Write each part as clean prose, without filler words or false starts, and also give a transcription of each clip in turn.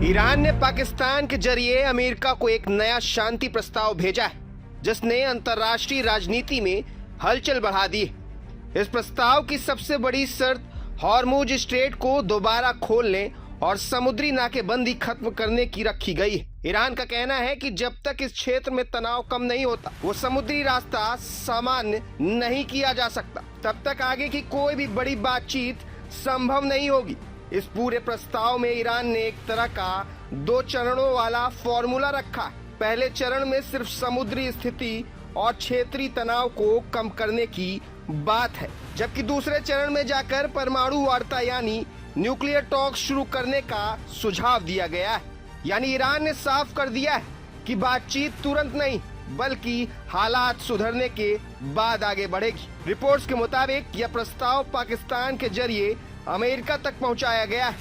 Iran ने पाकिस्तान के जरिए अमेरिका को एक नया शांति प्रस्ताव भेजा है, जिसने अंतर्राष्ट्रीय राजनीति में हलचल बढ़ा दी। इस प्रस्ताव की सबसे बड़ी शर्त हॉर्मुज स्ट्रेट को दोबारा खोलने और समुद्री नाकेबंदी खत्म करने की रखी गई है। ईरान का कहना है कि जब तक इस क्षेत्र में तनाव कम नहीं होता, वो समुद्री रास्ता सामान्य नहीं किया जा सकता, तब तक आगे की कोई भी बड़ी बातचीत संभव नहीं होगी। इस पूरे प्रस्ताव में ईरान ने एक तरह का 2 चरणों वाला फॉर्मूला रखा है। पहले चरण में सिर्फ समुद्री स्थिति और क्षेत्रीय तनाव को कम करने की बात है, जबकि दूसरे चरण में जाकर परमाणु वार्ता यानी न्यूक्लियर टॉक शुरू करने का सुझाव दिया गया है। यानी ईरान ने साफ कर दिया है कि बातचीत तुरंत नहीं, बल्कि हालात सुधरने के बाद आगे बढ़ेगी। रिपोर्ट्स के मुताबिक यह प्रस्ताव पाकिस्तान के जरिए अमेरिका तक पहुंचाया गया है।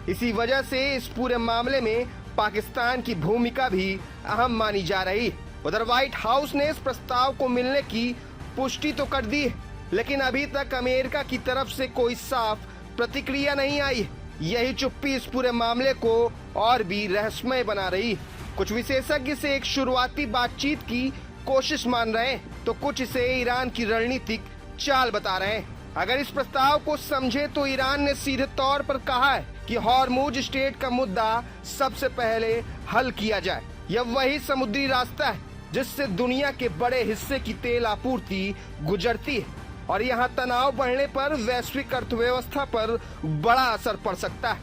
इसी वजह से इस पूरे मामले में पाकिस्तान की भूमिका भी अहम मानी जा रही है। उधर व्हाइट हाउस ने इस प्रस्ताव को मिलने की पुष्टि तो कर दी है, लेकिन अभी तक अमेरिका की तरफ से कोई साफ प्रतिक्रिया नहीं आई है। यही चुप्पी इस पूरे मामले को और भी रहस्यमय बना रही है। कुछ विशेषज्ञ इसे एक शुरुआती बातचीत की कोशिश मान रहे हैं, तो कुछ इसे ईरान की रणनीतिक चाल बता रहे हैं। अगर इस प्रस्ताव को समझे तो ईरान ने सीधे तौर पर कहा है कि हॉर्मुज स्ट्रेट का मुद्दा सबसे पहले हल किया जाए। यह वही समुद्री रास्ता है जिससे दुनिया के बड़े हिस्से की तेल आपूर्ति गुजरती है, और यहाँ तनाव बढ़ने पर वैश्विक अर्थव्यवस्था पर बड़ा असर पड़ सकता है।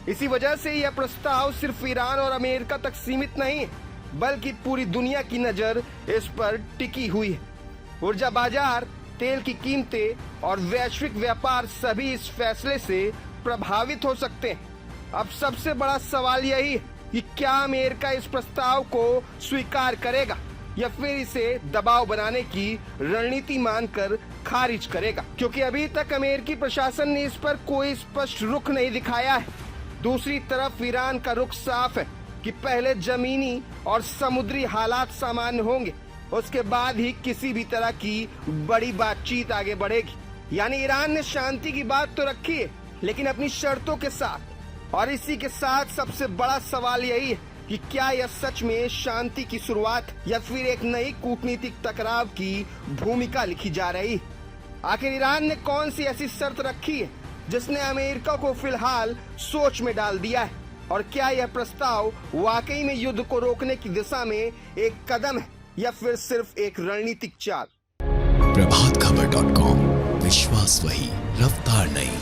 इसी वजह से यह प्रस्ताव सिर्फ ईरान और अमेरिका तक सीमित नहीं है, बल्कि पूरी दुनिया की नजर इस पर टिकी हुई है। ऊर्जा बाजार, तेल की कीमतें और वैश्विक व्यापार सभी इस फैसले से प्रभावित हो सकते हैं। अब सबसे बड़ा सवाल यही है कि क्या अमेरिका इस प्रस्ताव को स्वीकार करेगा या फिर इसे दबाव बनाने की रणनीति मानकर खारिज करेगा, क्योंकि अभी तक अमेरिकी प्रशासन ने इस पर कोई स्पष्ट रुख नहीं दिखाया है। दूसरी तरफ ईरान का रुख साफ है कि पहले जमीनी और समुद्री हालात सामान्य होंगे, उसके बाद ही किसी भी तरह की बड़ी बातचीत आगे बढ़ेगी। यानी ईरान ने शांति की बात तो रखी है, लेकिन अपनी शर्तों के साथ। और इसी के साथ सबसे बड़ा सवाल यही है कि क्या यह सच में शांति की शुरुआत या फिर एक नई कूटनीतिक टकराव की भूमिका लिखी जा रही है। आखिर ईरान ने कौन सी ऐसी शर्त रखी है जिसने अमेरिका को फिलहाल सोच में डाल दिया है, और क्या यह प्रस्ताव वाकई में युद्ध को रोकने की दिशा में एक कदम है या फिर सिर्फ एक रणनीतिक चाल। प्रभातखबर.com, विश्वास वही, रफ्तार नहीं।